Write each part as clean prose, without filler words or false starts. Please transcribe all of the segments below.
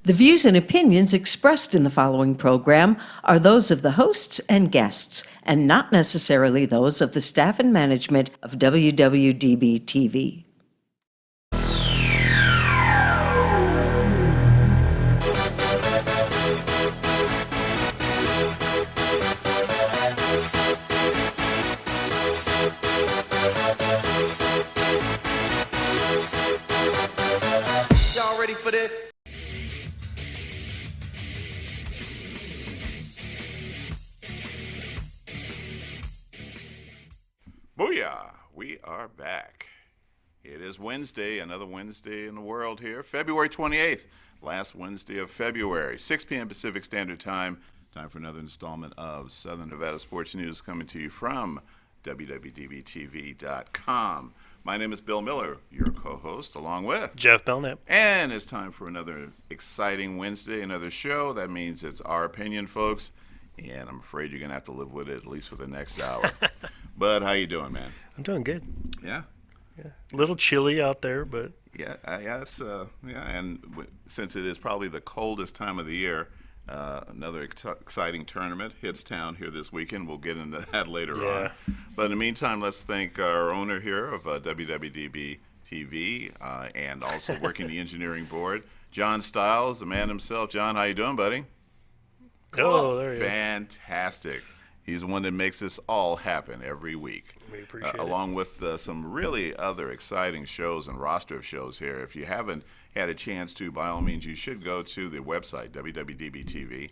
The views and opinions expressed in the following program are those of the hosts and guests, and not necessarily those of the staff and management of WWDB TV. Y'all ready for this? Booyah! We are back. It is Wednesday, another Wednesday in the world here, February 28th, last Wednesday of February, 6 p.m. Pacific Standard Time. Time for another installment of Southern Nevada Sports News coming to you from WWDBTV.com. My name is Bill Miller, your co-host, along with Jeff Belknap. And it's time for another exciting Wednesday, another show. That means it's our opinion, folks. And I'm afraid you're going to have to live with it at least for the next hour. But how you doing, man? I'm doing good. Yeah? Yeah. A little chilly out there, but... Yeah, and since it is probably the coldest time of the year, another exciting tournament hits town here this weekend. We'll get into that later on. But in the meantime, let's thank our owner here of WWDB TV and also working the engineering board, John Stiles, the man himself. John, how you doing, buddy? Oh, there he is. Fantastic. He's the one that makes this all happen every week. We appreciate it. Along with some really other exciting shows and roster of shows here. If you haven't had a chance to, by all means, you should go to the website, WWDB.TV,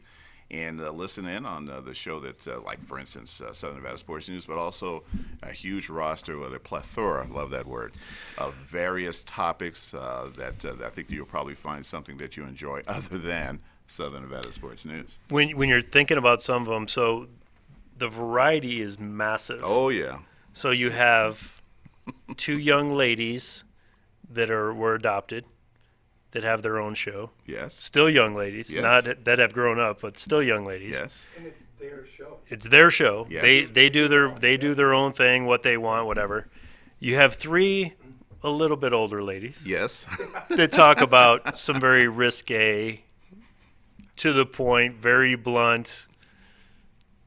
and listen in on the show that, like, for instance, Southern Nevada Sports News, but also a huge roster with a plethora, love that word, of various topics that I think that you'll probably find something that you enjoy other than Southern Nevada Sports News. When you're thinking about some of them, so the variety is massive. Oh, yeah. So you have two young ladies that were adopted that have their own show. Yes. Still young ladies, Yes. not that have grown up, but still young ladies. Yes. And it's their show. It's their show. Yes. They do their own thing, what they want, whatever. You have three a little bit older ladies Yes. that talk about some very risque, to the point, very blunt,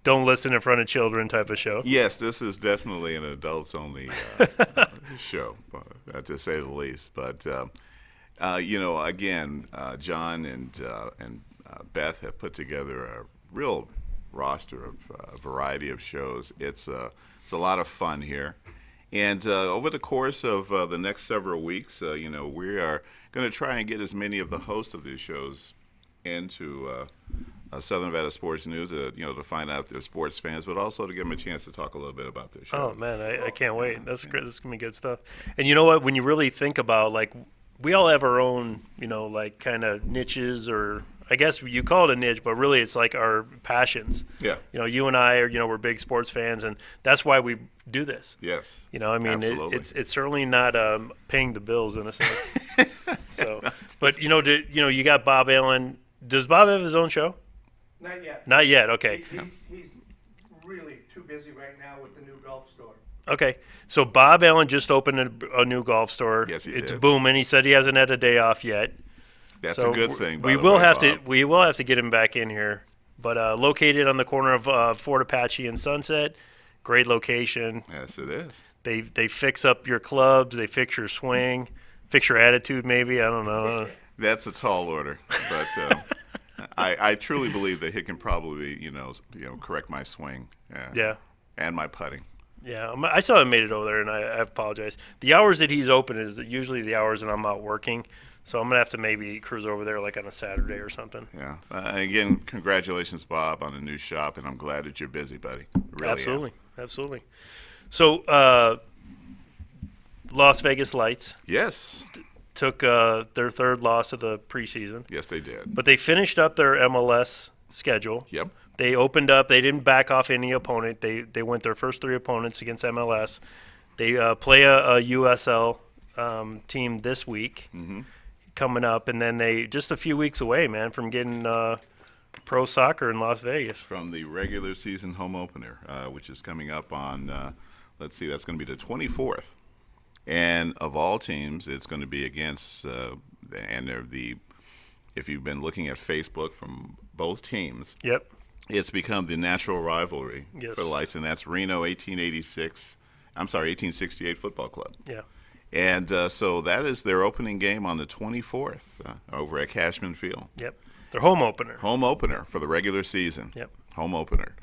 don't listen in front of children type of show. Yes, this is definitely an adults-only show, to say the least. But, again, John and Beth have put together a real roster of a variety of shows. It's a lot of fun here. And over the course of the next several weeks, we are going to try and get as many of the hosts of these shows into Southern Nevada Sports News, to find out if they're sports fans, but also to give them a chance to talk a little bit about their show. Oh, man, I can't wait. That's great. This is going to be good stuff. And you know what? When you really think about, like, we all have our own, like, kind of niches, or I guess you call it a niche, but really it's like our passions. Yeah. You and I are, we're big sports fans, and that's why we do this. Yes. Absolutely. It's certainly not paying the bills in a sense. So, but, you got Bob Allen. Does Bob have his own show? Not yet. Not yet, okay. He's really too busy right now with the new golf store. Okay, so Bob Allen just opened a new golf store. Yes, he It's did. booming. He said he hasn't had a day off yet. That's So a good thing, by we the will way, have Bob. to get him back in here. But located on the corner of Fort Apache and Sunset, great location. Yes, it is. They fix up your clubs. They fix your swing, fix your attitude. Maybe, I don't know. That's a tall order, but I truly believe that he can probably, correct my swing. Yeah. And my putting. Yeah, I still haven't made it over there, and I apologize. The hours that he's open is usually the hours that I'm out working, so I'm going to have to maybe cruise over there like on a Saturday or something. Yeah. Again, congratulations, Bob, on the new shop, and I'm glad that you're busy, buddy. Really Absolutely. So, Las Vegas Lights Yes. took their third loss of the preseason, Yes, they did. but they finished up their MLS schedule. Yep. They opened up. They didn't back off any opponent. They went their first three opponents against MLS. They play a USL team this week coming up, and then they just a few weeks away, man, from getting pro soccer in Las Vegas. From the regular season home opener, which is coming up on, that's going to be the 24th. And of all teams, it's going to be against, and they're the if you've been looking at Facebook from both teams, Yep. it's become the natural rivalry Yes. for the Lights, and that's Reno 1868 Football Club. Yeah. And so that is their opening game on the 24th over at Cashman Field. Yep. Their home opener. Home opener for the regular season. Yep. Home opener.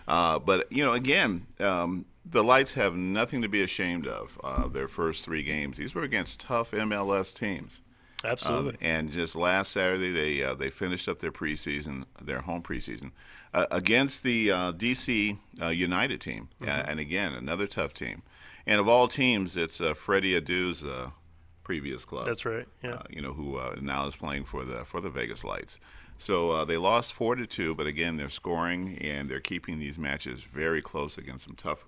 But, again, the Lights have nothing to be ashamed of their first 3 games. These were against tough MLS teams. Absolutely. And just last Saturday, they finished up their home preseason, against the D.C. United team. And again, another tough team. And of all teams, it's Freddie Adu's previous club. That's right. Yeah. Who now is playing for the Vegas Lights. So they lost 4-2, but again, they're scoring and they're keeping these matches very close against some tough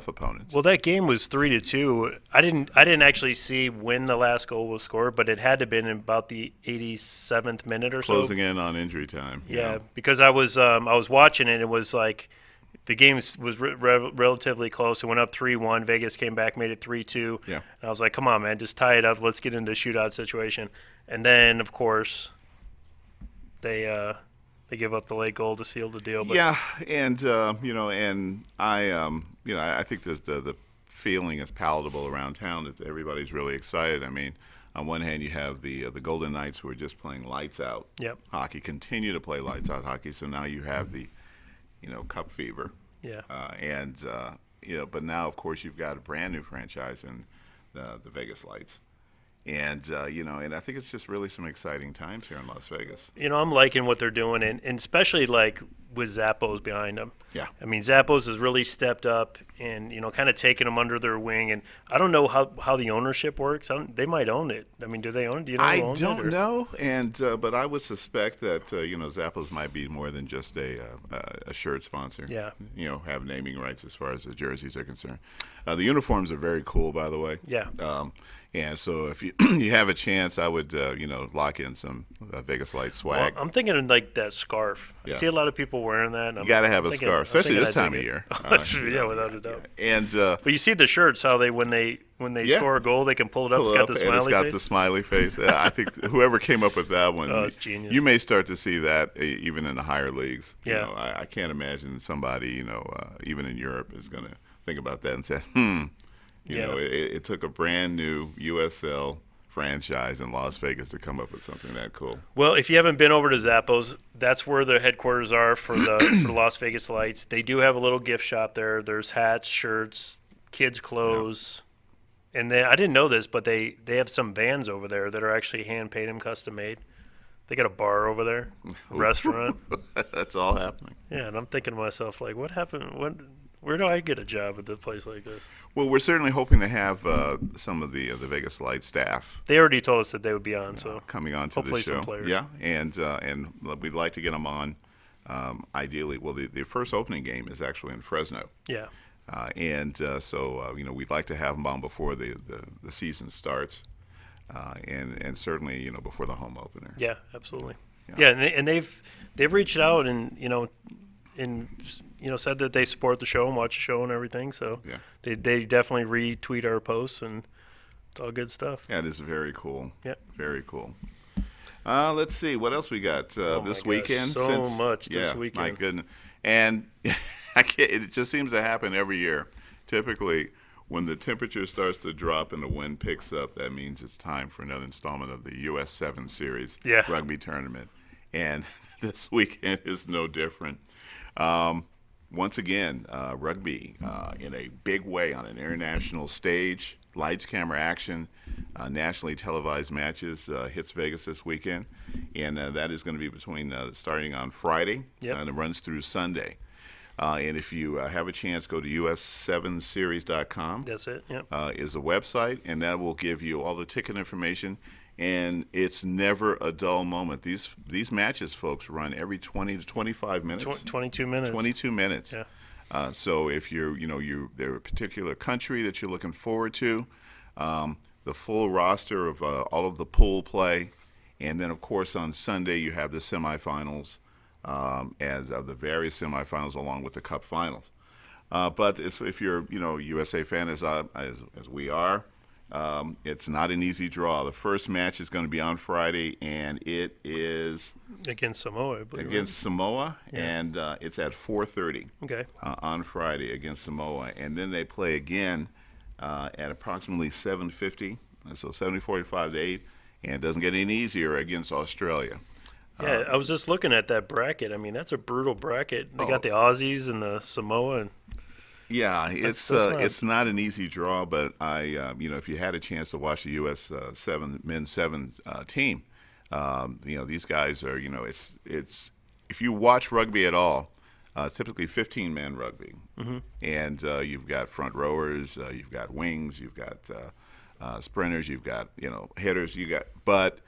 opponents. Well, that game was 3-2. I didn't actually see when the last goal was scored, but it had to have been in about the 87th minute or so. Closing in on injury time. Yeah, because I was watching it. It was like the game was relatively close. It went up 3-1. Vegas came back, made it 3-2. Yeah. And I was like, come on, man, just tie it up. Let's get into a shootout situation. And then, of course, they give up the late goal to seal the deal. But yeah, and and I think the feeling is palatable around town that everybody's really excited. I mean, on one hand, you have the Golden Knights who are just playing lights out hockey, continue to play lights out hockey. So now you have the cup fever. Yeah. But now of course you've got a brand new franchise in the Vegas Lights. And, and I think it's just really some exciting times here in Las Vegas. I'm liking what they're doing, and especially like with Zappos behind them. Yeah. I mean, Zappos has really stepped up and, kind of taken them under their wing. And I don't know how the ownership works. They might own it. I mean, do they own it? Do you know who owns it? I don't know. And but I would suspect that, Zappos might be more than just a shirt sponsor. Yeah. Have naming rights as far as the jerseys are concerned. The uniforms are very cool, by the way. Yeah. And so if you you have a chance, I would lock in some Vegas Lights swag. Well, I'm thinking of like that scarf. I see a lot of people wearing that. You got to have a scarf, especially this time of year. Yeah, without a doubt. And but you see the shirts, how they when they score a goal, they can pull it up. It's got the smiley and it's got face. the smiley face. I think whoever came up with that one, it's genius. You may start to see that even in the higher leagues. Yeah. I can't imagine somebody even in Europe is going to think about that and say, it took a brand new USL franchise in Las Vegas to come up with something that cool. Well, if you haven't been over to Zappos, that's where the headquarters are for the Las Vegas Lights. They do have a little gift shop there. There's hats, shirts, kids' clothes. Yeah. And then I didn't know this, but they have some vans over there that are actually hand-painted and custom-made. They got a bar over there, a restaurant. That's all happening. Yeah, and I'm thinking to myself, like, what happened? Where do I get a job at a place like this? Well, we're certainly hoping to have some of the Vegas Lights staff. They already told us that they would be on, so coming on to hopefully the show. Some players. Yeah, and we'd like to get them on. Ideally, well, the first opening game is actually in Fresno. Yeah. So we'd like to have them on before the season starts, and certainly before the home opener. Yeah, absolutely. Yeah, and they've reached out and said that they support the show and watch the show and everything. So they definitely retweet our posts, and it's all good stuff. Yeah, it is very cool. Yeah, very cool. Let's see what else we got this weekend. So much this weekend. My goodness, and it just seems to happen every year. Typically, when the temperature starts to drop and the wind picks up, that means it's time for another installment of the US 7 Series rugby tournament. And this weekend is no different. Once again, rugby in a big way on an international stage. Lights, camera, action, nationally televised matches hits Vegas this weekend. And that is going to be starting on Friday, and it runs through Sunday. And if you have a chance, go to us7series.com. That's it, is a website, and that will give you all the ticket information. And it's never a dull moment. These matches, folks, run every 20 to 25 minutes. 22 minutes. 22 minutes. Yeah. So if there's a particular country that you're looking forward to, the full roster of all of the pool play, and then of course on Sunday you have the semifinals, as of the various semifinals along with the Cup finals. But if you're USA fan as we are. It's not an easy draw. The first match is going to be on Friday, and it is Against Samoa, I believe. against Samoa, Yeah. and it's at 4:30 Okay. on Friday against Samoa, and then they play again at approximately 7:50, so 7:45 to 8, and it doesn't get any easier against Australia. Yeah, I was just looking at that bracket. I mean, that's a brutal bracket. They got the Aussies and the Samoa, and Yeah, that's it's not an easy draw, but if you had a chance to watch the U.S. Men's seven team, these guys are, it's if you watch rugby at all, it's typically 15-man rugby, and you've got front rowers, you've got wings, you've got sprinters, you've got hitters, but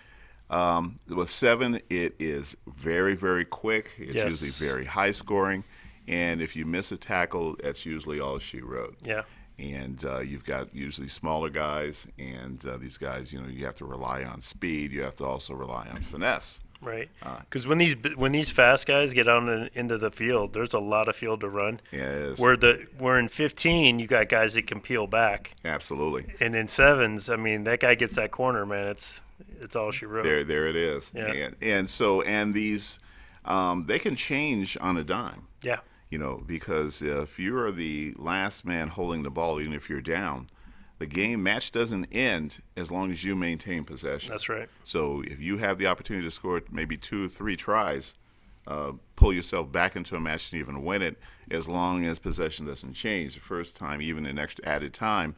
with seven, it is very, very quick. It's Yes. usually very high scoring. And if you miss a tackle, that's usually all she wrote. yeah. And you've got usually smaller guys, and these guys, you have to rely on speed. You have to also rely on finesse. Right, because when these fast guys get out into the field, there's a lot of field to run. Yes, Where in 15 you got guys that can peel back, absolutely. and in sevens, I mean that guy gets that corner, man. It's all she wrote. There it is. Yeah. And these, they can change on a dime. Yeah, Because if you're the last man holding the ball, even if you're down, the match doesn't end as long as you maintain possession. that's right. So if you have the opportunity to score maybe 2 or 3 tries, pull yourself back into a match and even win it, as long as possession doesn't change. The first time, even in extra added time,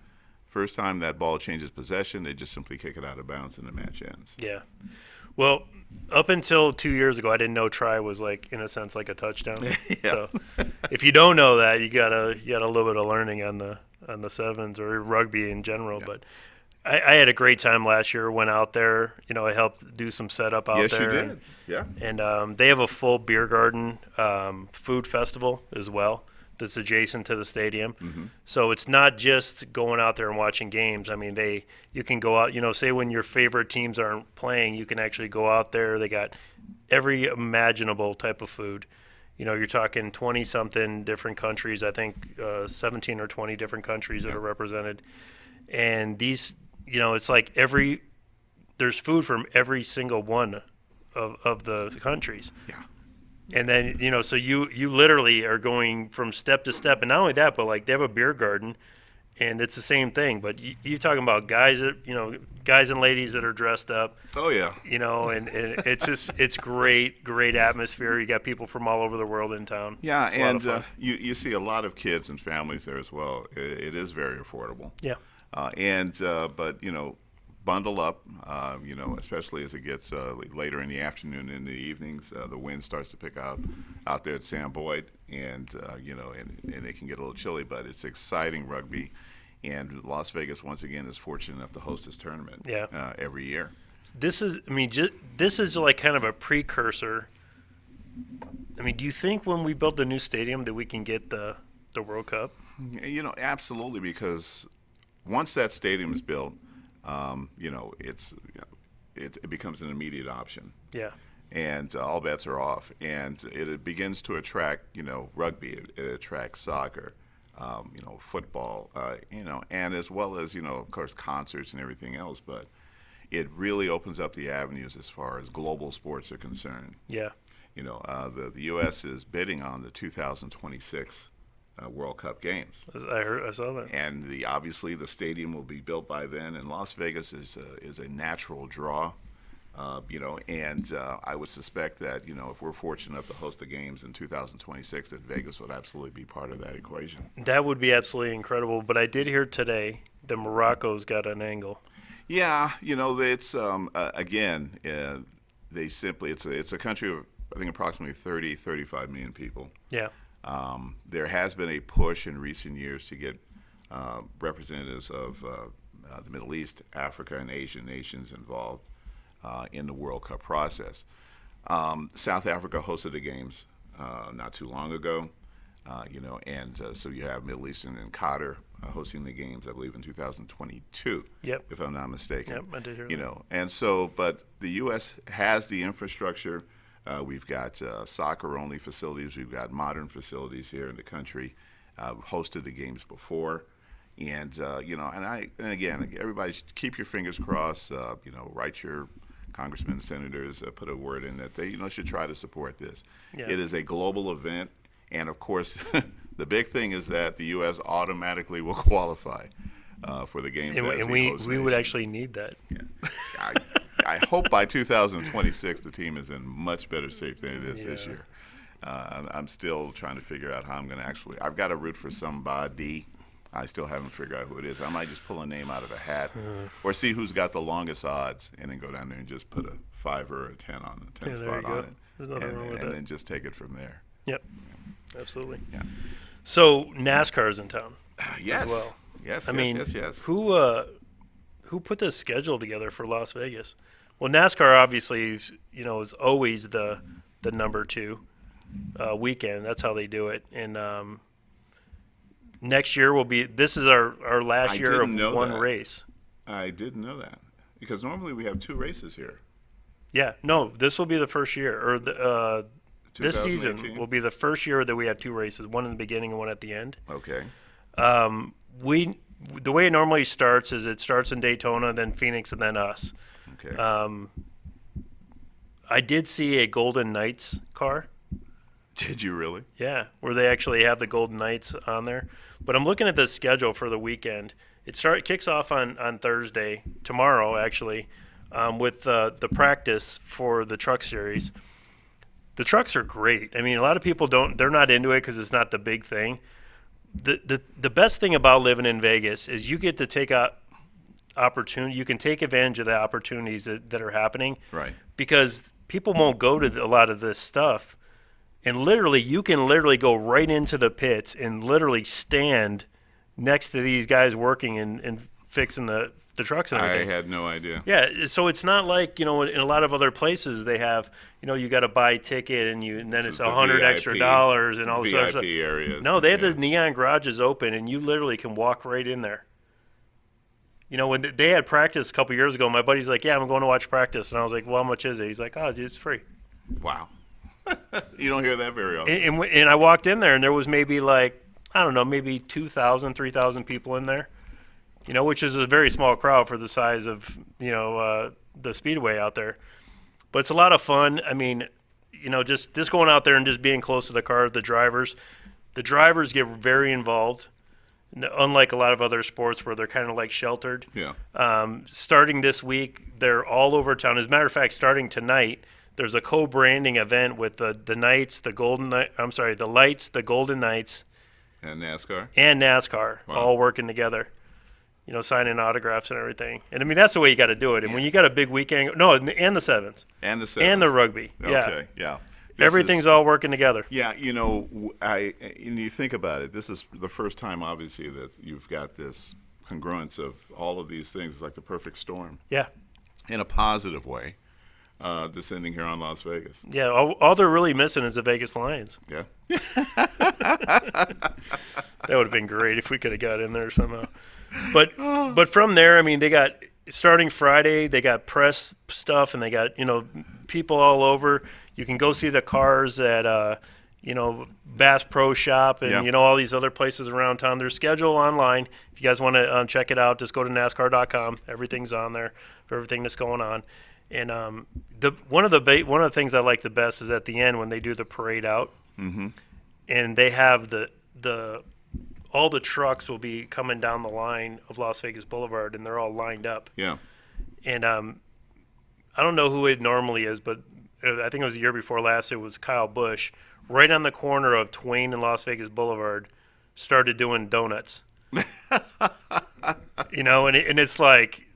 first time that ball changes possession, they just simply kick it out of bounds and the match ends. Yeah. Well, up until 2 years ago, I didn't know try was in a sense like a touchdown. Yeah. So if you don't know that, you got a little bit of learning on the sevens or rugby in general. Yeah. But I had a great time last year. Went out there. I helped do some setup out Yes, there. you did. Yeah. And they have a full beer garden food festival as well that's adjacent to the stadium. Mm-hmm. So it's not just going out there and watching games. I mean, you can go out, say when your favorite teams aren't playing, you can actually go out there. They got every imaginable type of food. You're talking 20-something different countries. I think 17 or 20 different countries that are represented. And these, it's like there's food from every single one of the countries. Yeah. And then, so you literally are going from step to step. And not only that, but they have a beer garden, and it's the same thing. But you're talking about guys guys and ladies that are dressed up. Oh, yeah. And it's great atmosphere. You got people from all over the world in town. Yeah, It's a lot of and fun. you see a lot of kids and families there as well. It is very affordable. Yeah. But bundle up, especially as it gets later in the afternoon and in the evenings. The wind starts to pick up out there at Sam Boyd, and and it can get a little chilly, but it's exciting rugby. And Las Vegas, once again, is fortunate enough to host this tournament every year. This is kind of a precursor. I mean, do you think when we build the new stadium that we can get the World Cup? Absolutely, because once that stadium is built, it becomes an immediate option. Yeah. And all bets are off. And it begins to attract, rugby. It attracts soccer, football, and as well as, of course, concerts and everything else. But it really opens up the avenues as far as global sports are concerned. Yeah. The U.S. is bidding on the 2026 World Cup games. I saw that. And obviously the stadium will be built by then, and Las Vegas is a natural draw, and I would suspect that if we're fortunate enough to host the games in 2026, that Vegas would absolutely be part of that equation. That would be absolutely incredible. But I did hear today that Morocco's got an angle. Yeah, it's again, it's a country of I think approximately 35 million people. Yeah. There has been a push in recent years to get representatives of the Middle East, Africa, and Asian nations involved in the World Cup process. South Africa hosted the games not too long ago, so you have Middle Eastern and Qatar hosting the games, I believe, in 2022, Yep. if I'm not mistaken. Yep, I did hear that. And so, but the U.S. has the infrastructure. We've got soccer-only facilities. We've got modern facilities here in the country. Hosted the games before, And and again, everybody should keep your fingers crossed. Write your congressmen and senators, put a word in that they should try to support this. Yeah. It is a global event, and of course, the big thing is that the U.S. automatically will qualify for the games. And we would actually need that. Yeah. I hope by 2026 the team is in much better shape than it is this year. I'm still trying to figure out how I'm going to I've got to root for somebody. I still haven't figured out who it is. I might just pull a name out of a hat or see who's got the longest odds and then go down there and just put a 5 or a 10 on a 10 spot on it. There's nothing wrong with that. And then just take it from there. Yep. Absolutely. Yeah. So NASCAR's in town yes. as well. Yes, yes. Who put this schedule together for Las Vegas? Well, NASCAR obviously is always the number 2 weekend. That's how they do it. And next year this is our last year of one race. I didn't know that because normally we have 2 races here. Yeah, no, this will be the first year, or this season will be the first year that we have 2 races, one in the beginning and one at the end. Okay. The way it normally starts is it starts in Daytona, then Phoenix, and then us. Okay. I did see a Golden Knights car. Did you really? Yeah, where they actually have the Golden Knights on there. But I'm looking at the schedule for the weekend. It kicks off on Thursday, tomorrow actually, with the practice for the truck series. The trucks are great. I mean, a lot of people they're not into it because it's not the big thing. The best thing about living in Vegas is you get to take opportunity. You can take advantage of the opportunities that are happening. Right. Because people won't go to a lot of this stuff. And you can go right into the pits and literally stand next to these guys working and fixing the trucks and everything. I had no idea. Yeah, so it's not like, in a lot of other places they have, you got to buy a ticket and then it's $100 extra dollars and all this other stuff. Areas. No, they have the neon garages open and you literally can walk right in there. When they had practice a couple years ago, my buddy's like, "Yeah, I'm going to watch practice," and I was like, "Well, how much is it?" He's like, "Oh, dude, it's free." Wow. You don't hear that very often. And I walked in there, and there was maybe maybe 2,000, 3,000 people in there, which is a very small crowd for the size of, the speedway out there. But it's a lot of fun. I mean, just going out there and just being close to the car, the drivers get very involved, unlike a lot of other sports where they're kind of sheltered. Yeah. Starting this week, they're all over town. As a matter of fact, starting tonight, there's a co-branding event with the Knights, the Lights, the Golden Knights, and NASCAR. Wow. All working together, signing autographs and everything. And I mean, that's the way you got to do it. And when you got a big weekend, and the Sevens, and the Rugby, okay, yeah. Everything's all working together. Yeah, you think about it. This is the first time, obviously, that you've got this congruence of all of these things, like the perfect storm. Yeah. In a positive way. Descending here on Las Vegas. Yeah, all they're really missing is the Vegas Lions. Yeah. That would have been great if we could have got in there somehow. But from there, I mean, they got starting Friday, they got press stuff and they got, people all over. You can go see the cars at Bass Pro Shop and all these other places around town. There's schedule online. If you guys want to check it out, just go to NASCAR.com. Everything's on there for everything that's going on. And one of the things I like the best is at the end when they do the parade out, and they have all the trucks will be coming down the line of Las Vegas Boulevard, and they're all lined up. Yeah. And I don't know who it normally is, but I think it was the year before last. It was Kyle Busch, right on the corner of Twain and Las Vegas Boulevard, started doing donuts. And it's like.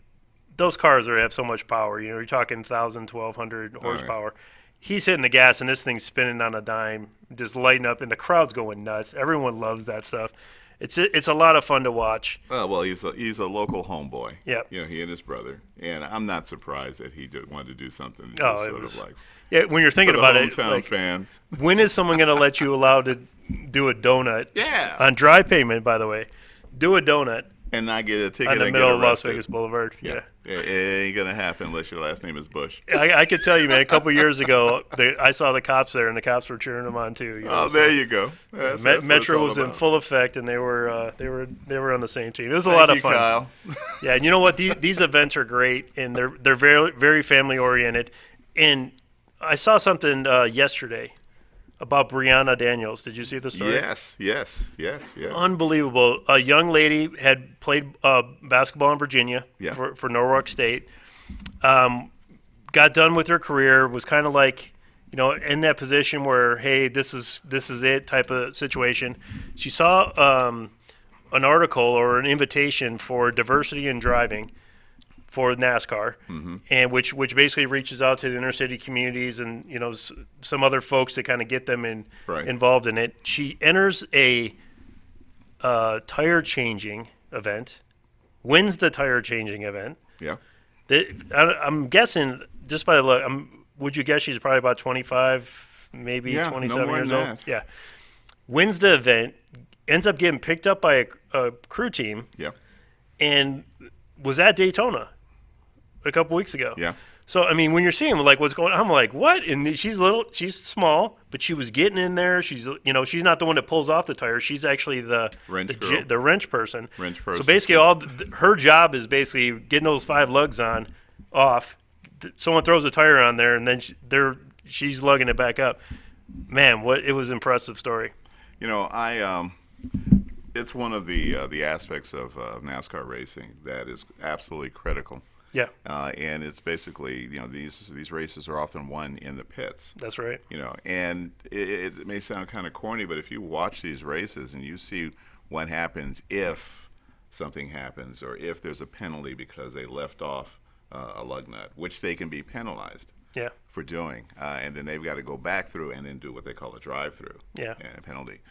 Those cars have so much power. You're talking 1,000, 1,200 horsepower. Right. He's hitting the gas, and this thing's spinning on a dime, just lighting up, and the crowd's going nuts. Everyone loves that stuff. It's a lot of fun to watch. Well, he's a local homeboy. Yeah. He and his brother, and I'm not surprised that he wanted to do something. Yeah, when you're thinking about it, hometown fans. When is someone going to let you allow to do a donut? Yeah. On dry payment, by the way, do a donut. And not get a ticket on the and middle get of Las arrested. Vegas Boulevard. Yeah. It ain't gonna happen unless your last name is Bush. I could tell you, man. A couple years ago, I saw the cops there, and the cops were cheering them on too. Oh, there you go. That's what it's Metro all was in about. full effect, and they were on the same team. It was a lot of fun. Kyle. Yeah, and you know what? These events are great, and they're very very family oriented. And I saw something yesterday about Brehanna Daniels. Did you see the story? Yes. Unbelievable. A young lady had played basketball in Virginia for Norwalk State. Got done with her career, was kind of like, in that position where, hey, this is it type of situation. She saw an article or an invitation for diversity in driving for NASCAR, and which basically reaches out to the inner city communities and some other folks to kind of get them involved in it. She enters a tire changing event, wins the tire changing event. Yeah. I'm guessing just by the look. Would you guess she's probably about 25, maybe 27 years old? Yeah. Wins the event, ends up getting picked up by a crew team. Yeah. And was at Daytona a couple weeks ago. Yeah. So, I mean, when you're seeing like what's going on, I'm like, what? And she's small, but she was getting in there. She's, she's not the one that pulls off the tire. She's actually the wrench person. So basically her job is basically getting those 5 lugs off. Someone throws a tire on there, and then she's lugging it back up. Man, it was an impressive story. It's one of the aspects of NASCAR racing that is absolutely critical. Yeah. And it's basically, these races are often won in the pits. That's right. And it may sound kind of corny, but if you watch these races and you see what happens if something happens or if there's a penalty because they left off a lug nut, which they can be penalized for doing, and then they've got to go back through and then do what they call a drive-through and a penalty.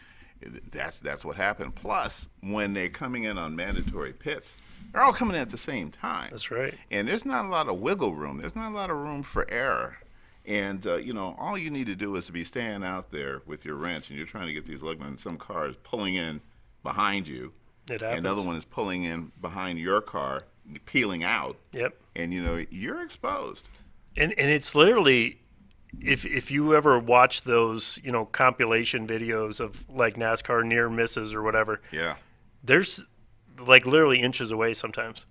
That's what happened. Plus, when they're coming in on mandatory pits, they're all coming in at the same time. That's right. And there's not a lot of wiggle room. There's not a lot of room for error. And, all you need to do is to be standing out there with your wrench, and you're trying to get these lug nuts, and some car is pulling in behind you. It happens. And the other one is pulling in behind your car, peeling out. Yep. And, you're exposed. And it's literally, if you ever watch those, compilation videos of like NASCAR near misses or whatever, there's like literally inches away sometimes.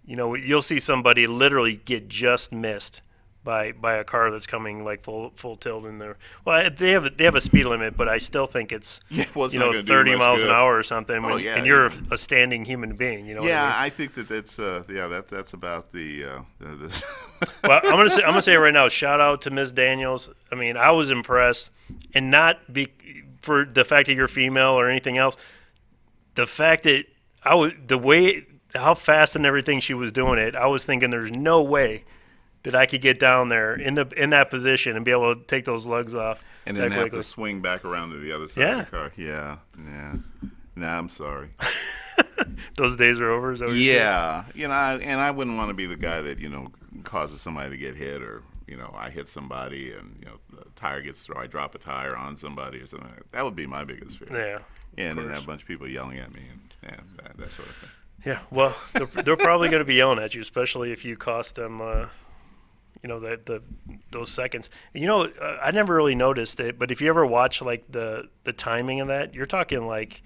You'll see somebody literally get just missed by a car that's coming like full tilt in there. Well, they have a speed limit, but I still think it's, it's not gonna 30 do much miles good. an hour or something. And you're a standing human being. What I mean? I think that's that's about the. Well, I'm gonna say right now, shout out to Ms. Daniels. I mean, I was impressed, and not for the fact that you're female or anything else. The fact that how fast and everything she was doing it, I was thinking there's no way that I could get down there in that position and be able to take those lugs off. And then have to swing back around to the other side of the car. Yeah. Nah, I'm sorry. Those days are over, is that what you're saying? And I wouldn't want to be the guy that, causes somebody to get hit or, I hit somebody and, the tire gets through, I drop a tire on somebody or something like that. That would be my biggest fear. Yeah. And then have a bunch of people yelling at me and that sort of thing. Yeah, well, they're probably going to be yelling at you, especially if you cost them, those seconds. I never really noticed it, but if you ever watch like the timing of that, you're talking like,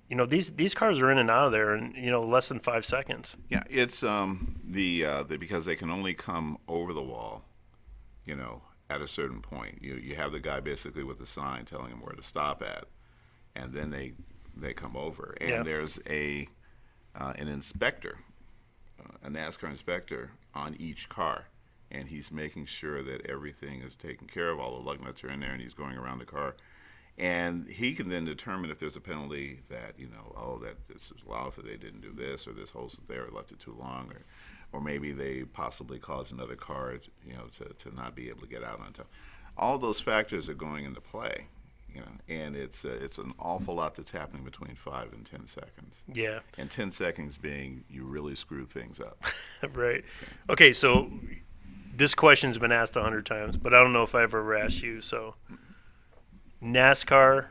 these cars are in and out of there in less than 5 seconds. Yeah, it's because they can only come over the wall, at a certain point. You have the guy basically with the sign telling him where to stop at, and then they come over, and there's an inspector, a NASCAR inspector on each car, and he's making sure that everything is taken care of, all the lug nuts are in there, and he's going around the car. And he can then determine if there's a penalty that, that this is lawful, they didn't do this, or this hose is there, or left it too long, or maybe they possibly caused another car, to not be able to get out on time. All those factors are going into play. And it's an awful lot that's happening between 5 and 10 seconds. Yeah. And 10 seconds being you really screw things up. Right. Okay, so this question's been asked 100 times, but I don't know if I ever asked you. So, NASCAR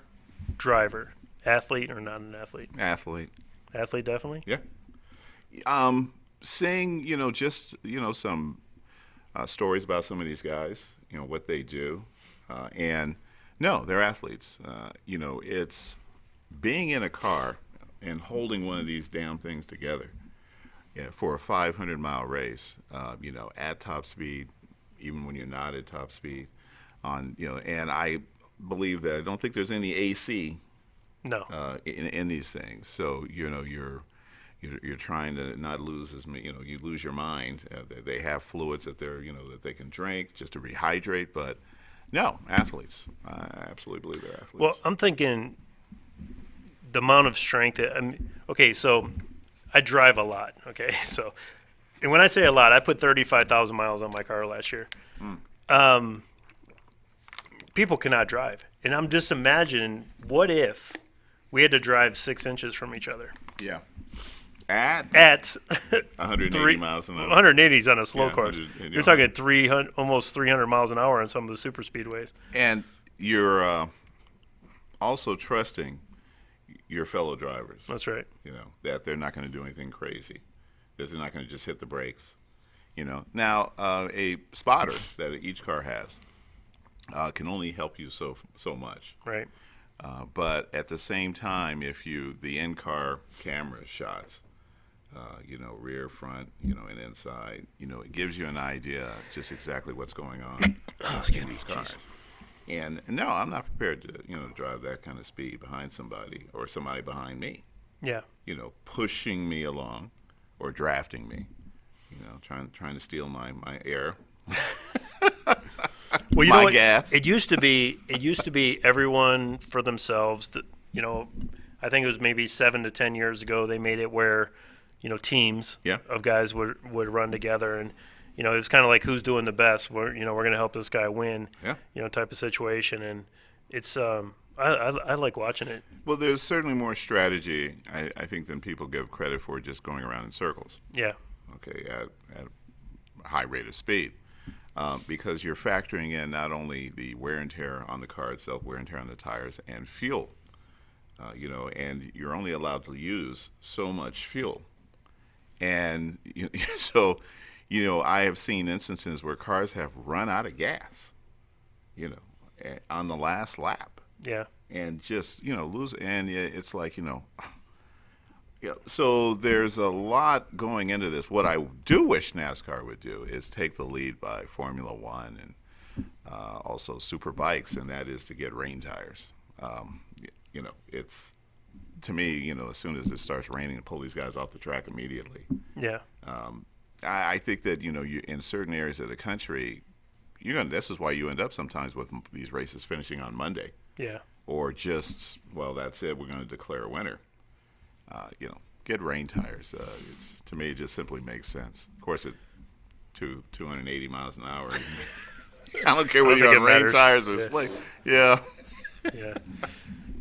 driver, athlete or not an athlete? Athlete. Athlete, definitely. Yeah. Seeing, just, some stories about some of these guys, what they do. And no, they're athletes. It's being in a car and holding one of these damn things together, yeah, for a 500-mile race, at top speed, even when you're not at top speed. And I believe that I don't think there's any AC in these things. So, you're trying to not lose as many, you lose your mind. They have fluids that that they can drink just to rehydrate. But no, athletes. I absolutely believe they're athletes. Well, I'm thinking the amount of strength. Okay, so I drive a lot. Okay, so, and when I say a lot, I put 35,000 miles on my car last year. People cannot drive, and I'm just imagining what if we had to drive 6 inches from each other. Yeah. At 180 miles an hour. 180 is on a slow Yeah, course. 100, You're talking 300, almost 300 miles an hour on some of the super speedways. And you're also trusting your fellow drivers. That's right. That they're not going to do anything crazy. That they're not going to just hit the brakes. Now a spotter that each car has can only help you so much. Right. But at the same time, if the in-car camera shots, rear, front, and inside, it gives you an idea just exactly what's going on in these cars. And no, I'm not prepared to, drive that kind of speed behind somebody or somebody behind me. Yeah. Pushing me along or drafting me, trying to steal my air. Well, you know what? Gas. It used to be everyone for themselves. I think it was maybe 7 to 10 years ago they made it where, teams of guys would run together, and it was kind of like who's doing the best. We're going to help this guy win. Yeah. Type of situation, and it's I like watching it. Well, there's certainly more strategy, I think, than people give credit for just going around in circles. Yeah. Okay, at a high rate of speed. Because you're factoring in not only the wear and tear on the car itself, wear and tear on the tires, and fuel, and you're only allowed to use so much fuel. And so, I have seen instances where cars have run out of gas, on the last lap. Yeah. And just, lose, and it's like, yeah, so there's a lot going into this. What I do wish NASCAR would do is take the lead by Formula One and also super bikes, and that is to get rain tires. It's, to me, as soon as it starts raining, pull these guys off the track immediately. Yeah. I think that you in certain areas of the country, this is why you end up sometimes with these races finishing on Monday. Yeah. Or just, well, that's it. We're going to declare a winner. Get rain tires. To me, it just simply makes sense. Of course, at 280 miles an hour, I don't care whether you're on rain tires or slick. Yeah. Yeah.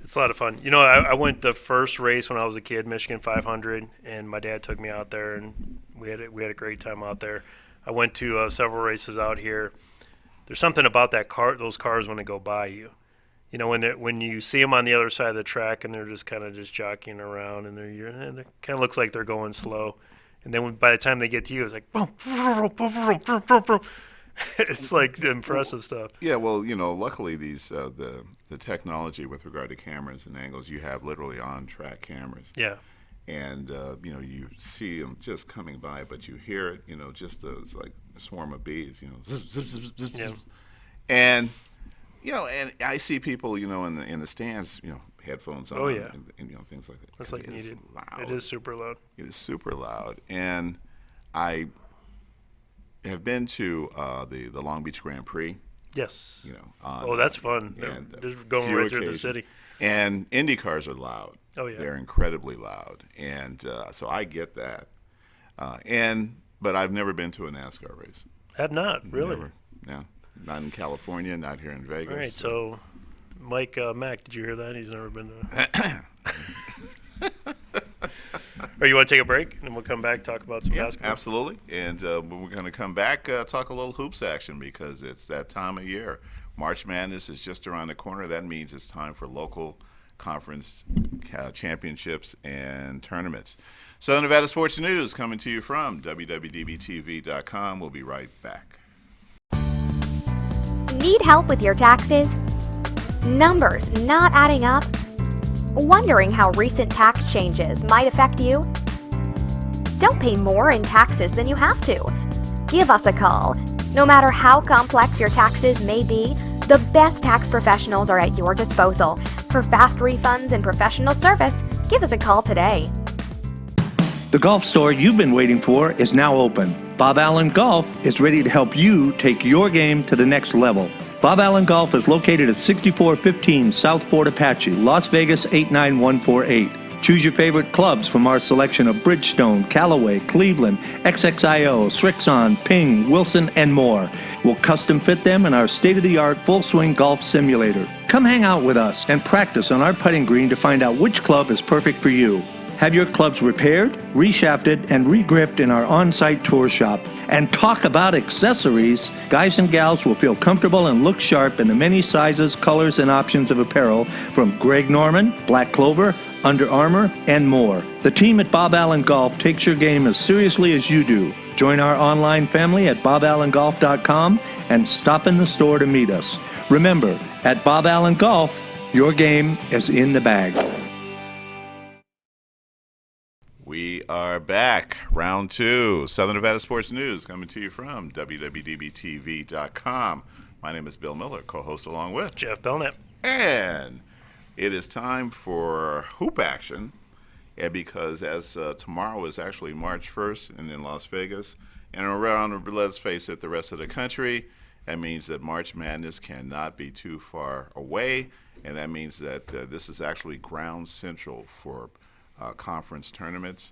It's a lot of fun. I went the first race when I was a kid, Michigan 500, and my dad took me out there, and we had a great time out there. I went to several races out here. There's something about those cars when they go by you. When you see them on the other side of the track and they're just kind of just jockeying around, and they kind of looks like they're going slow, and then by the time they get to you, it's like boom, boom, boom, boom, boom, boom. It's like impressive stuff. Yeah, well, luckily these the technology with regard to cameras and angles, you have literally on track cameras. Yeah. And you see them just coming by, but you hear it, just it's like a swarm of bees, zip, zip, zip, zip, Yeah. zip. And and I see people, in the stands, headphones on, Oh, yeah. and things like that. That's like It's needed. loud. It is super loud. It is super loud, and I have been to the Long Beach Grand Prix. Yes. On, that's fun. and Just going few right through the occasions. city. And Indy cars are loud. Oh, yeah. They're incredibly loud, and so I get that. But I've never been to a NASCAR race. Have not really. Never. No, not in California, not here in Vegas. All right. So, Mike Mack, did you hear that? He's never been to. Or you want to take a break, and then we'll come back talk about some basketball? Absolutely. And we're going to come back, talk a little hoops action, because it's that time of year. March Madness is just around the corner. That means it's time for local conference championships and tournaments. Southern Nevada Sports News coming to you from WWDBTV.com. We'll be right back. Need help with your taxes? Numbers not adding up? Wondering how recent tax changes might affect you? Don't pay more in taxes than you have to. Give us a call. No matter how complex your taxes may be, the best tax professionals are at your disposal. For fast refunds and professional service, give us a call today. The golf store you've been waiting for is now open. Bob Allen Golf is ready to help you take your game to the next level. Bob Allen Golf is located at 6415 South Fort Apache, Las Vegas 89148. Choose your favorite clubs from our selection of Bridgestone, Callaway, Cleveland, XXIO, Srixon, Ping, Wilson, and more. We'll custom fit them in our state-of-the-art full-swing golf simulator. Come hang out with us and practice on our putting green to find out which club is perfect for you. Have your clubs repaired, reshafted, and regripped in our on-site tour shop. And talk about accessories. Guys and gals will feel comfortable and look sharp in the many sizes, colors, and options of apparel from Greg Norman, Black Clover, Under Armour, and more. The team at Bob Allen Golf takes your game as seriously as you do. Join our online family at boballengolf.com and stop in the store to meet us. Remember, at Bob Allen Golf, your game is in the bag. We are back. Round two. Southern Nevada Sports News coming to you from WWDBTV.com. My name is Bill Miller, co-host along with Jeff Belknap. And it is time for hoop action. And because as tomorrow is actually March 1st and in Las Vegas and around, let's face it, the rest of the country, that means that March Madness cannot be too far away. And that means that this is actually ground central for conference tournaments,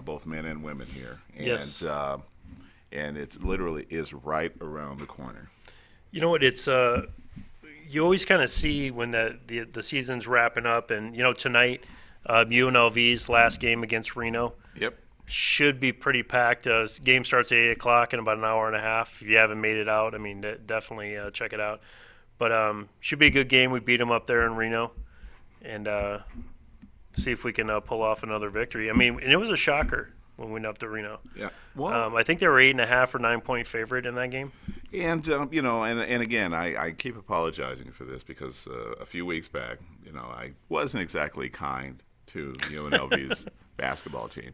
both men and women here. And, Yes. And it literally is right around the corner. You know what? It's you always kind of see when the season's wrapping up, and tonight UNLV's last game against Reno. Yep. Should be pretty packed. Game starts at 8 o'clock in about an hour and a half. If you haven't made it out, definitely check it out. But should be a good game. We beat them up there in Reno, and see if we can pull off another victory. And it was a shocker when we went up to Reno. Yeah. Well, I think they were 8.5 or 9-point favorite in that game. And and again, I keep apologizing for this because a few weeks back, I wasn't exactly kind to UNLV's basketball team,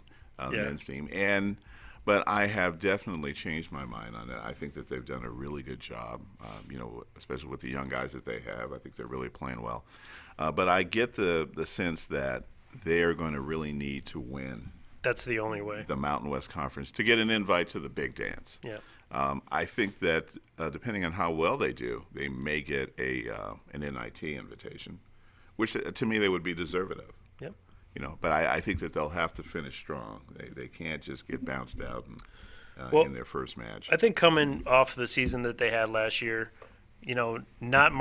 men's team, but I have definitely changed my mind on it. I think that they've done a really good job, especially with the young guys that they have. I think they're really playing well. But I get the sense that they're going to really need to win. That's the only way. The Mountain West Conference to get an invite to the big dance. Yeah. I think that depending on how well they do, they may get an NIT invitation, which to me they would be deserving of. Yep. But I think that they'll have to finish strong. They can't just get bounced out in their first match. I think coming off the season that they had last year, not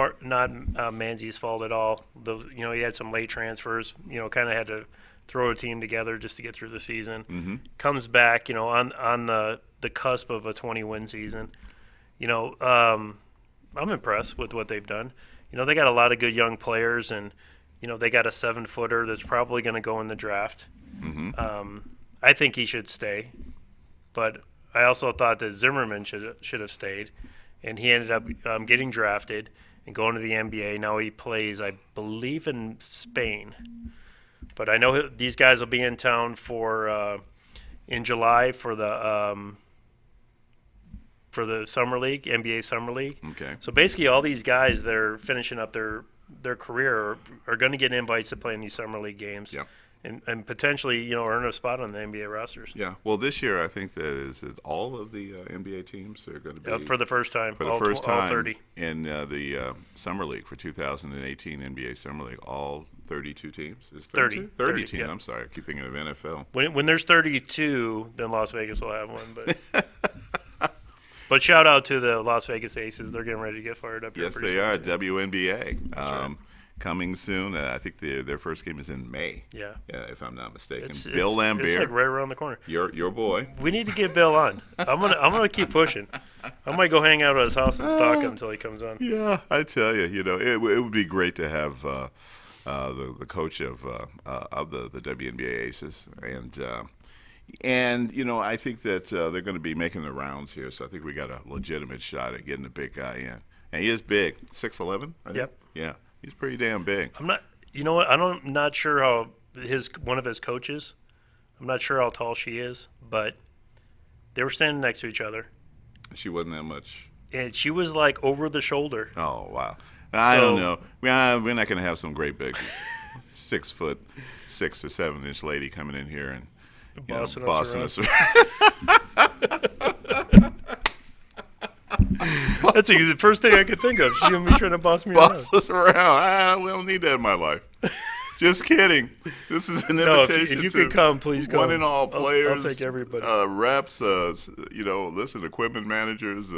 Manzi's fault at all. He had some late transfers. Kind of had to throw a team together just to get through the season. Mm-hmm. Comes back, on the cusp of a 20-win season. I'm impressed with what they've done. They got a lot of good young players, and they got a 7-footer that's probably going to go in the draft. Mm-hmm. I think he should stay, but I also thought that Zimmerman should have stayed. And he ended up getting drafted and going to the NBA. Now he plays, I believe, in Spain. But I know these guys will be in town in July for the summer league, NBA summer league. Okay. So basically, all these guys that are finishing up their career are going to get invites to play in these summer league games. Yep. And potentially, earn a spot on the NBA rosters. Yeah. Well, this year I think that all of the NBA teams are going to be For the first time. all 30. in the summer league for 2018 NBA summer league. All 32 teams. Is 30 teams. yeah. I'm sorry. I keep thinking of NFL. When there's 32, then Las Vegas will have one. But but shout out to the Las Vegas Aces. They're getting ready to get fired up. Yes, they are. WNBA. right. Coming soon. I think their first game is in May. Yeah. If I'm not mistaken. It's Bill Lambert. It's like right around the corner. Your boy. We need to get Bill on. I'm gonna keep pushing. I might go hang out at his house and stalk him until he comes on. Yeah, I tell you, it would be great to have the coach of the WNBA Aces, and I think that they're going to be making the rounds here. So I think we got a legitimate shot at getting the big guy in, and he is big, 6'11". Yep. Yeah, he's pretty damn big. I'm not. You know what? I'm not sure how one of his coaches. I'm not sure how tall she is, but they were standing next to each other, She wasn't that much. and she was like over the shoulder. Oh wow. I don't know. We're not going to have some great big 6'6" or 7" lady coming in here and Bossing bossing us us. That's the first thing I could think of. She's gonna be trying to boss me Boss around. us around. We don't need that in my life. Just kidding. This is an No, invitation if you to could come, please come. one and all players. I'll take everybody. Reps, listen, equipment managers,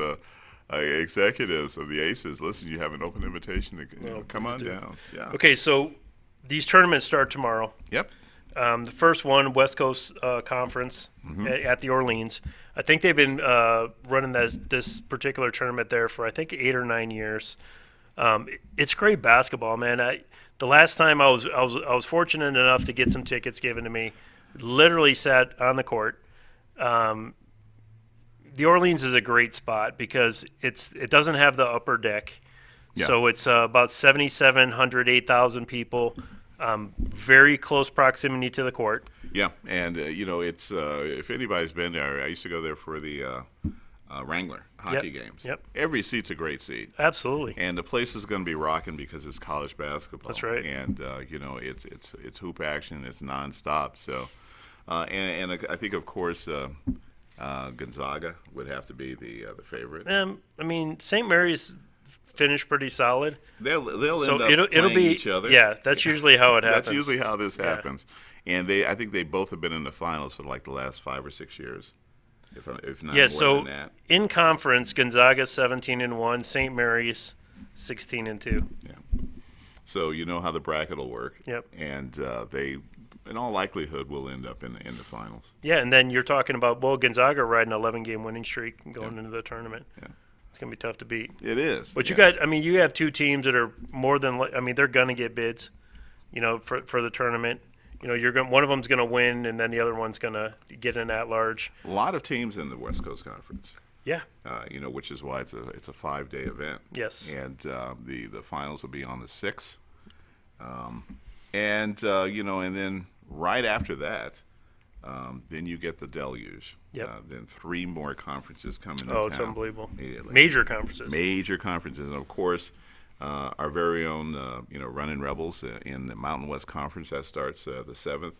executives of the Aces. Listen, you have an open invitation to come on down. Yeah. Okay, so these tournaments start tomorrow. Yep. The first one, West Coast Conference at the Orleans. I think they've been running this particular tournament there for I think 8 or 9 years. It's great basketball, man. The last time I was fortunate enough to get some tickets given to me. Literally sat on the court. The Orleans is a great spot because it doesn't have the upper deck, so it's about 7,700, 8,000 people. Very close proximity to the court. Yeah, and it's if anybody's been there, I used to go there for the Wrangler hockey games. Yep. Every seat's a great seat. Absolutely. And the place is going to be rocking because it's college basketball. That's right. And it's hoop action. It's nonstop. So, and I think of course Gonzaga would have to be the favorite. I mean, St. Mary's finished pretty solid. They'll So end up it'll playing be each other. Yeah, that's usually how it happens. That's usually how this happens. And I think they both have been in the finals for like the last 5 or 6 years, if not more so than that. in conference, Gonzaga 17-1, St. Mary's 16-2. Yeah. So you know how the bracket will work. Yep. And they, in all likelihood, will end up in the finals. Yeah, and then you're talking about Gonzaga riding an 11-game winning streak going into the tournament. Yeah. It's gonna be tough to beat. It is. But yeah. you have two teams that are more than. They're gonna get bids, for the tournament. One of them's gonna win, and then the other one's gonna get in at large. A lot of teams in the West Coast Conference. Yeah. Which is why it's a 5-day event. Yes. And the finals will be on the 6th. And then right after that, then you get the deluge. Yep. Then 3 more conferences come into Oh, town. it's unbelievable. Immediately. Major conferences. Major conferences, and of course, our very own, Running Rebels in the Mountain West Conference. That starts the 7th,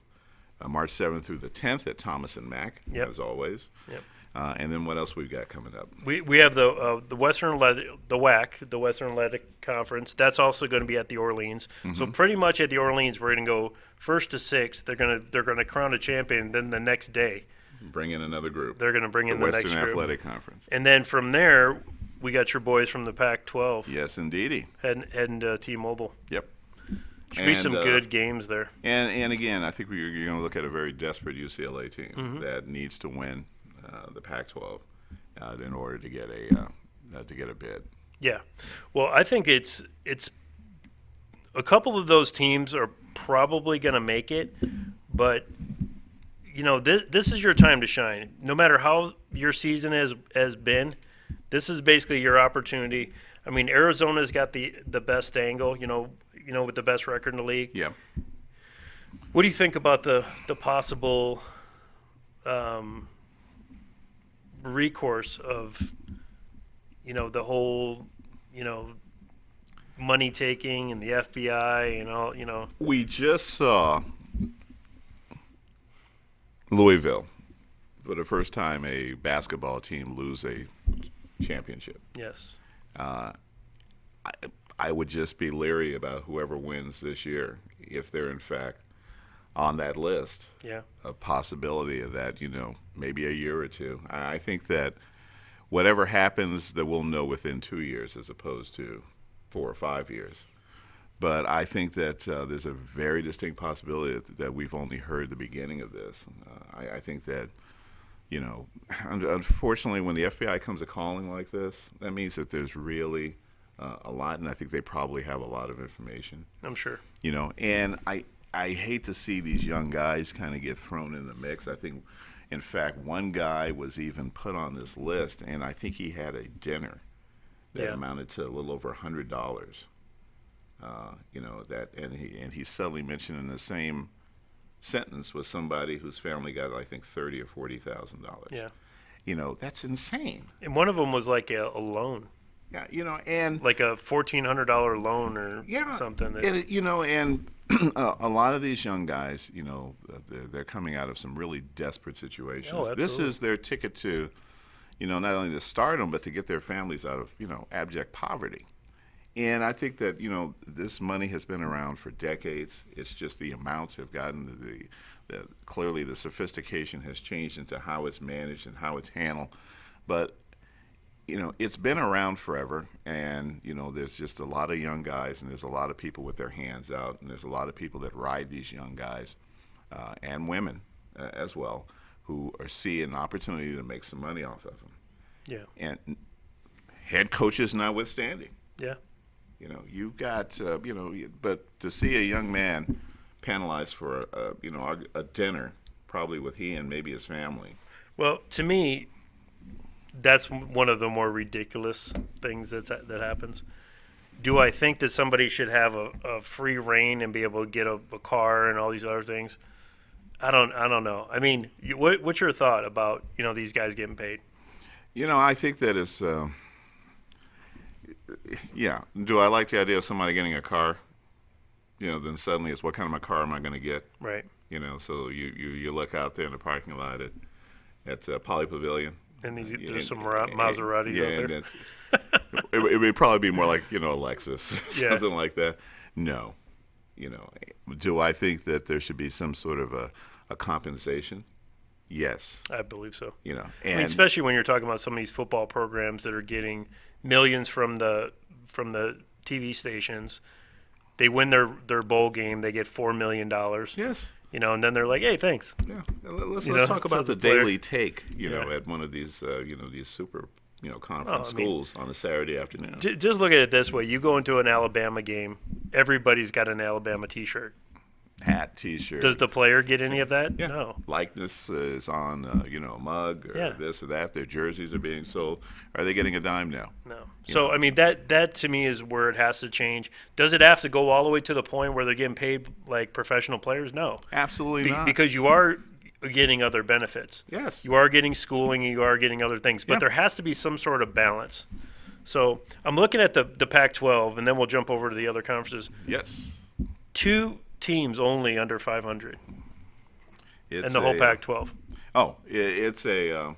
March 7th through the 10th at Thomas and Mack, as always. Yep. And then what else we've got coming up? We have the Western Athletic, the WAC, the Western Athletic Conference. That's also going to be at the Orleans. So pretty much at the Orleans, we're going to go 1st to 6th. They're going to crown a champion. Then the next day, Bring in another group. they're going to bring in the next Western group. Athletic Conference. And then from there, we got your boys from the Pac-12 Yes, indeedy. heading to T-Mobile. Yep. Should be some good games there. And again, I think you're going to look at a very desperate UCLA team that needs to win the Pac-12 in order to get a bid. Yeah. Well, I think it's a couple of those teams are probably going to make it, but this is your time to shine. No matter how your season has been, this is basically your opportunity. I mean, Arizona's got the best angle, with the best record in the league. Yeah. What do you think about the possible recourse of, the whole, money taking and the FBI and all, We just saw Louisville, for the first time, a basketball team lose a championship. Yes. I would just be leery about whoever wins this year, if they're in fact on that list. Yeah. A possibility of that, maybe a year or two. I think that whatever happens, that we'll know within 2 years as opposed to 4 or 5 years. But I think that there's a very distinct possibility that we've only heard the beginning of this. I think that, unfortunately, when the FBI comes a calling like this, that means that there's really a lot, and I think they probably have a lot of information. I'm sure. And I hate to see these young guys kind of get thrown in the mix. I think, in fact, one guy was even put on this list, and I think he had a dinner that amounted to a little over $100. And he suddenly mentioned in the same sentence was somebody whose family got, I think, $30,000 or $40,000. Yeah. That's insane. And one of them was like a loan. Yeah, and like a $1,400 loan or something. And a lot of these young guys, they're coming out of some really desperate situations. Oh, this is their ticket to, not only to stardom, but to get their families out of, abject poverty. And I think that, this money has been around for decades. It's just the amounts have gotten clearly the sophistication has changed into how it's managed and how it's handled. But it's been around forever, and there's just a lot of young guys, and there's a lot of people with their hands out, and there's a lot of people that ride these young guys and women as well, who are seeing an opportunity to make some money off of them. Yeah. And head coaches notwithstanding. Yeah. You've got but to see a young man penalized for a dinner, probably with he and maybe his family. Well, to me, that's one of the more ridiculous things that happens. Do I think that somebody should have a free reign and be able to get a car and all these other things? I don't know. I mean, what's your thought about these guys getting paid? I think that is. Do I like the idea of somebody getting a car? Then suddenly it's what kind of a car am I going to get? Right. So you look out there in the parking lot at Poly Pavilion. And there's some Maseratis out there. It would probably be more like, a Lexus, something like that. No. Do I think that there should be some sort of a compensation? Yes. I believe so. And especially when you're talking about some of these football programs that are getting millions from the TV stations. They win their bowl game, they get $4 million. Yes. And then they're like, "Hey, thanks." Yeah, let's talk about the daily take. At one of these, these super, conference schools on a Saturday afternoon. Just look at it this way: you go into an Alabama game, everybody's got an Alabama T-shirt, hat, T-shirt. Does the player get any of that? Yeah. No. Likeness is on, a mug or this or that. Their jerseys are being sold. Are they getting a dime now? No. So, I mean, that to me is where it has to change. Does it have to go all the way to the point where they're getting paid like professional players? No. Absolutely not. Because you are getting other benefits. Yes. You are getting schooling, you are getting other things. But there has to be some sort of balance. So I'm looking at the Pac-12, and then we'll jump over to the other conferences. Yes. 2 teams only under 500 in the whole Pac-12. It's a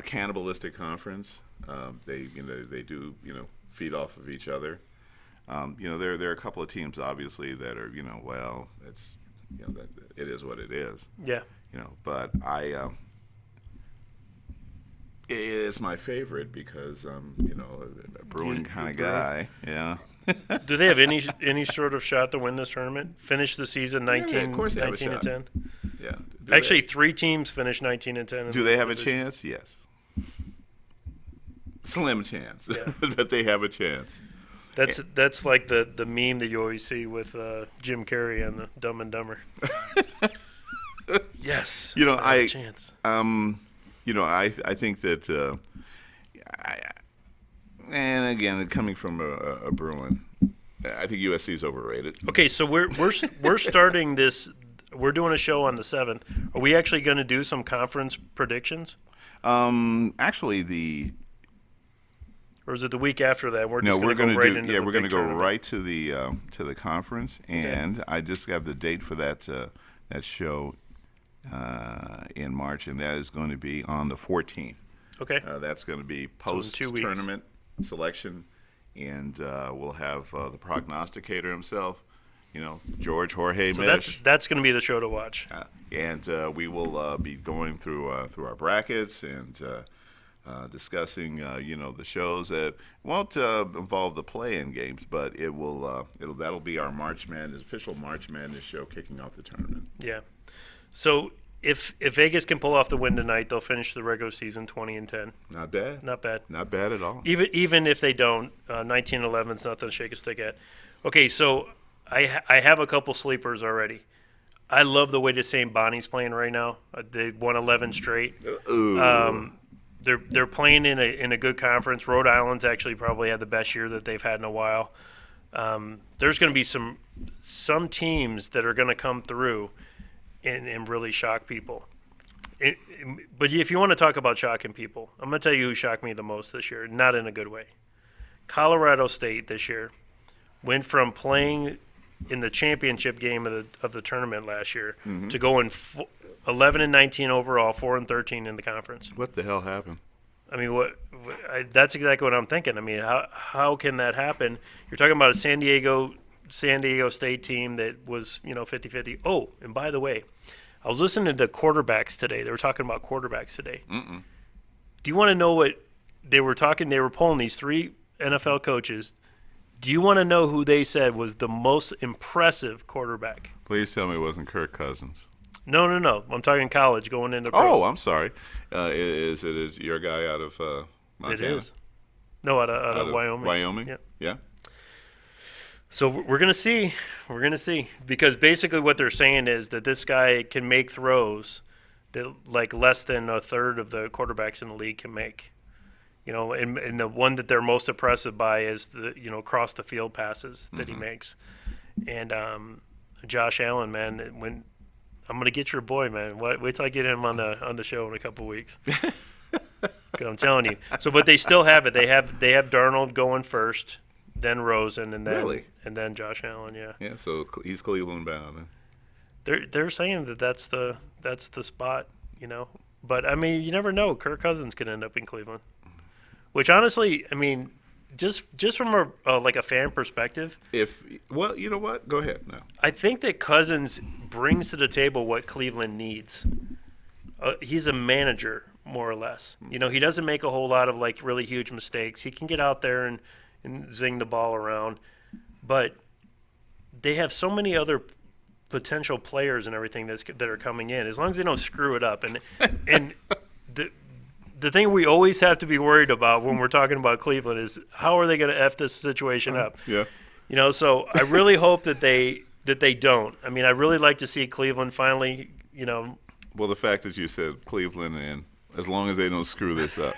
cannibalistic conference. They do feed off of each other. There are a couple of teams obviously that are it's that it is what it is. Yeah. But it's my favorite because a Bruin kind of guy. Yeah. Do they have any sort of shot to win this tournament? Finish the season 19 of course they have a 19 and shot. 10? Yeah. Actually, 3 teams finished 19 and 10. Do they have a chance? Yes. Slim chance, but they have a chance. That's like the meme that you always see with Jim Carrey and the Dumb and Dumber. Yes. They have a chance. I think that. And again, coming from a Bruin, I think USC is overrated. Okay, so we're starting this. We're doing a show on the 7th. Are we actually going to do some conference predictions? Actually, or is it the week after that? We're going to go right into the we're going to go tournament? right to the conference, and I just got the date for that show in March, and that is going to be on the 14th. Okay. That's going to be post-tournament selection, and we'll have the prognosticator himself, George Jorge Mish. That's going to be the show to watch. And we will be going through our brackets and discussing, the shows that won't involve the play-in games, but that'll be our March Madness, official March Madness show kicking off the tournament. Yeah. So if Vegas can pull off the win tonight, they'll finish the regular season 20-10. Not bad. Not bad. Not bad at all. Even if they don't, 19-11 is nothing to shake a stick at. Okay, so I have a couple sleepers already. I love the way the St. Bonnie's playing right now. They won 11 straight. They're playing in a good conference. Rhode Island's actually probably had the best year that they've had in a while. There's going to be some teams that are going to come through and really shock people. But if you want to talk about shocking people, I'm going to tell you who shocked me the most this year, not in a good way. Colorado State this year went from playing in the championship game of the tournament last year to going 11-19 overall, 4-13 in the conference. What the hell happened? I mean, that's exactly what I'm thinking. I mean, how can that happen? You're talking about a San Diego State team that was, 50-50. Oh, and by the way, I was listening to quarterbacks today. They were talking about quarterbacks today. Mm-mm. Do you want to know what they were talking? They were polling these 3 NFL coaches. Do you want to know who they said was the most impressive quarterback? Please tell me it wasn't Kirk Cousins. No. I'm talking college going into pros. Oh, I'm sorry. Is your guy out of Montana? It is. No, out of Wyoming. Wyoming? Yeah. So we're going to see. We're going to see. Because basically what they're saying is that this guy can make throws that like less than a third of the quarterbacks in the league can make. And the one that they're most impressive by is the, cross the field passes that he makes. And Josh Allen, man, when I'm going to get your boy, man. Wait till I get him on the show in a couple weeks. 'Cause I'm telling you. So, but they still have it. They have Darnold going first, then Rosen, and then Josh Allen. Yeah. Yeah. So he's Cleveland bound. They're saying that's the spot, But I mean, you never know. Kirk Cousins could end up in Cleveland. Which honestly, I mean, just from a fan perspective. You know what? Go ahead. No. I think that Cousins brings to the table what Cleveland needs. He's a manager, more or less. He doesn't make a whole lot of like really huge mistakes. He can get out there and zing the ball around, but they have so many other potential players and everything that are coming in. As long as they don't screw it up, and the thing we always have to be worried about when we're talking about Cleveland is how are they going to F this situation up? Yeah. So I really hope that they don't. I mean, I really like to see Cleveland finally, Well, the fact that you said Cleveland, and as long as they don't screw this up.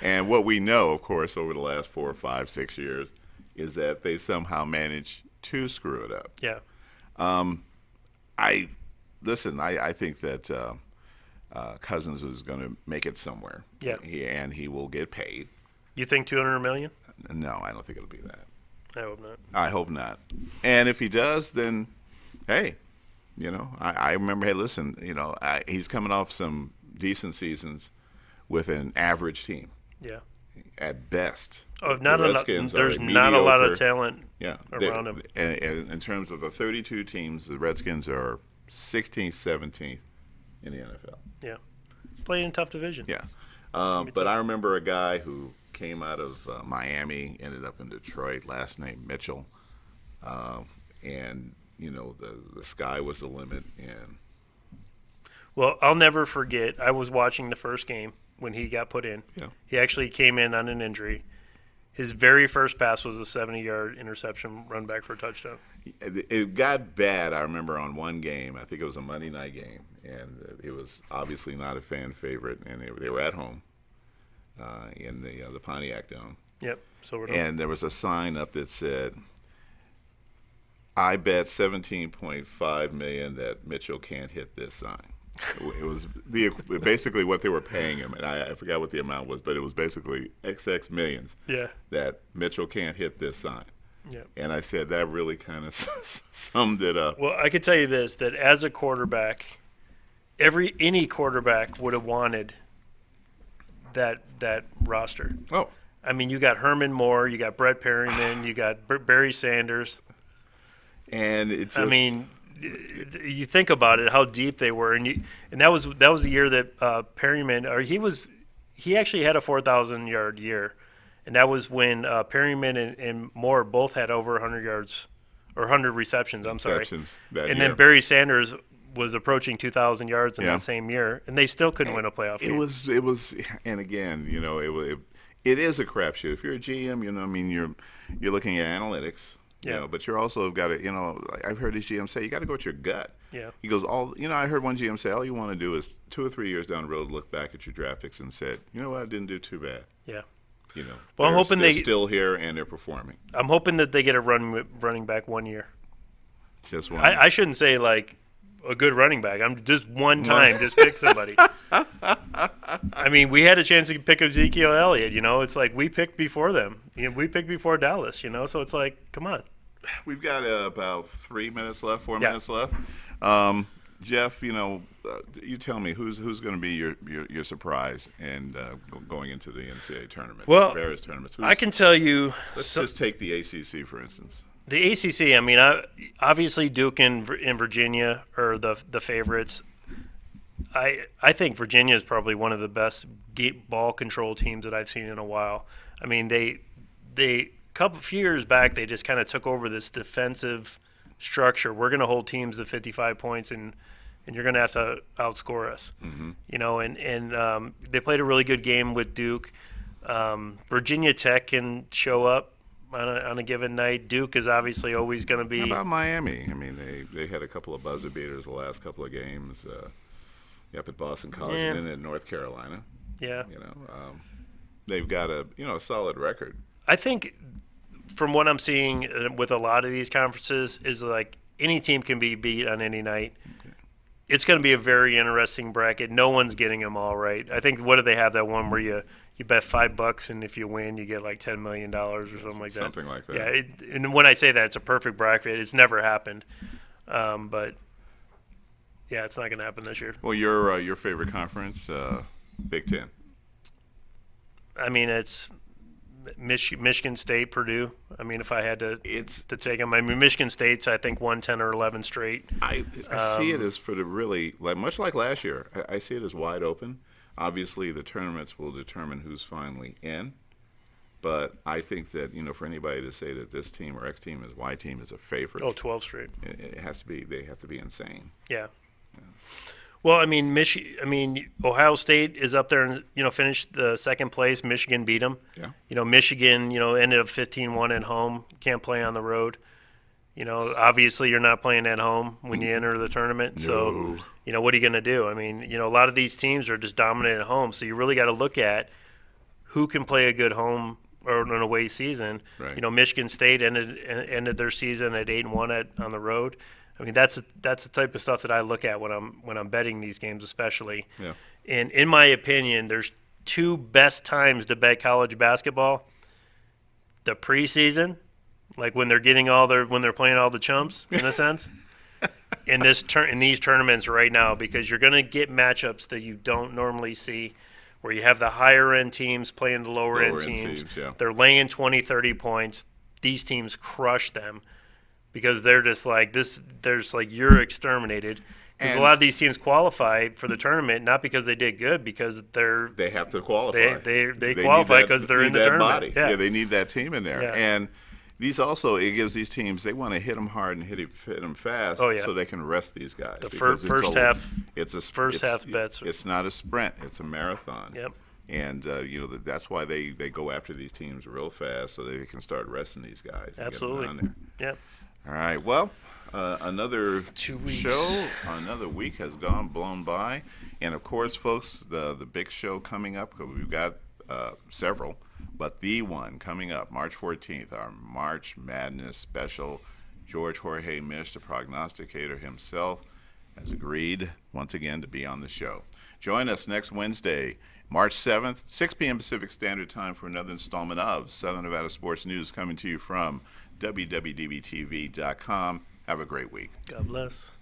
And what we know, of course, over the last 4, 5, 6 years is that they somehow manage to screw it up. Yeah. I think that Cousins is going to make it somewhere. Yeah. And he will get paid. You think $200 million? No, I don't think it'll be that. I hope not. I hope not. And if he does, then, hey, I remember, hey, listen, he's coming off some decent seasons with an average team. Yeah. At best. Oh, there's are not a lot of mediocre. talent Yeah, around him. And in terms of the 32 teams, the Redskins are 16th, 17th in the NFL. Yeah. Playing in a tough division. Yeah. But I remember a guy who came out of Miami, ended up in Detroit, last name Mitchell. And, the sky was the limit. And Well, I'll never forget. I was watching the first game when he got put in. Yeah. He actually came in on an injury. His very first pass was a 70-yard interception run back for a touchdown. It got bad, I remember, on one game. I think it was a Monday night game. And it was obviously not a fan favorite. And they were at home in the Pontiac Dome. Yep. And there was a sign up that said, I bet $17.5 million that Mitchell can't hit this sign. It was basically what they were paying him, and I forgot what the amount was, but it was basically XX millions. Yeah. That Mitchell can't hit this sign. Yeah. And I said that really kind of summed it up. Well, I could tell you this: that as a quarterback, any quarterback would have wanted that roster. Oh. I mean, you got Herman Moore, you got Brett Perryman, you got Barry Sanders. And it's just, I mean, you think about it, how deep they were, and that was the year that Perryman, or he actually had a 4,000-yard year, and that was when Perryman and Moore both had over 100 yards or 100 receptions. I'm sorry. that and year. then Barry Sanders was approaching 2,000 yards in that same year, and they still couldn't win a playoff game. It was, and again, it is a crapshoot. If you're a GM, I mean, you're looking at analytics, but you're also got to, I've heard these GMs say you got to go with your gut. Yeah. He goes, I heard one GM say all you want to do is 2 or 3 years down the road look back at your draft picks and said, you know what, I didn't do too bad. Yeah. Well, I'm hoping they're still here and they're performing. I'm hoping that they get a running back 1 year. Just one. I shouldn't say like a good running back. I'm just one time just pick somebody. I mean, we had a chance to pick Ezekiel Elliott. It's like we picked before them. We picked before Dallas. So it's like, come on. We've got about 4 minutes left. Jeff, you tell me who's going to be your surprise and going into the NCAA tournament. Well, various tournaments. I can tell you. Let's just take the ACC for instance. The ACC. I mean, obviously Duke and Virginia are the favorites. I think Virginia is probably one of the best ball control teams that I've seen in a while. I mean, they few years back they just kind of took over this defensive structure. We're going to hold teams to 55 points and you're going to have to outscore us. And they played a really good game with Duke. Virginia Tech can show up on a given night. Duke is obviously always going to be. How about Miami? I mean, they had a couple of buzzer beaters the last couple of games up at Boston College and then at North Carolina. Yeah. They've got a solid record. I think from what I'm seeing with a lot of these conferences is like any team can be beat on any night. Okay. It's going to be a very interesting bracket. No one's getting them all right. I think, what do they have, that one where you bet $5 and if you win you get like $10 million or something like that. Something like that. Yeah, and when I say that, it's a perfect bracket. It's never happened, but yeah, it's not going to happen this year. Well, your favorite conference, Big Ten. I mean, it's Michigan State, Purdue. I mean, if I had to take them, I mean, Michigan State's I think won 10 or 11 straight. I see it as for the really much like last year. I see it as wide open. Obviously, the tournaments will determine who's finally in. But I think that, for anybody to say that this team or X team is Y team is a favorite. 12 straight. It has to be. They have to be insane. Yeah. Well, I mean, Ohio State is up there and finished the second place. Michigan beat them. Yeah. Michigan ended up 15-1 at home. Can't play on the road. Obviously you're not playing at home when you enter the tournament. No. So, what are you going to do? I mean, a lot of these teams are just dominant at home. So you really got to look at who can play a good home or an away season. Right. Michigan State ended their season at 8-1 on the road. I mean, that's the type of stuff that I look at when I'm betting these games, especially. Yeah. And in my opinion, there's two best times to bet college basketball: the preseason, like when they're when they're playing all the chumps, in a sense, in these tournaments right now, because you're going to get matchups that you don't normally see, where you have the higher end teams playing the lower end teams. Yeah. They're laying 20, 30 points. These teams crush them. Because they're just like this. There's like you're exterminated. Because a lot of these teams qualify for the tournament not because they did good, because they have to qualify. They qualify because they're in the tournament. Yeah, they need that team in there. Yeah. And these also, it gives these teams, they want to hit them hard and hit them fast, so they can rest these guys. The first half bets. It's not a sprint; it's a marathon. Yep. And that's why they go after these teams real fast, so they can start resting these guys. Absolutely. And get them down there. Yep. All right. Well, another 2 weeks. show, another week has blown by, and of course, folks, the big show coming up. We've got several, but the one coming up, March 14th, our March Madness special. George Jorge Misch, the prognosticator himself, has agreed once again to be on the show. Join us next Wednesday, March 7th, 6 p.m. Pacific Standard Time, for another installment of Southern Nevada Sports News, coming to you from WWDBTV.com. Have a great week. God bless.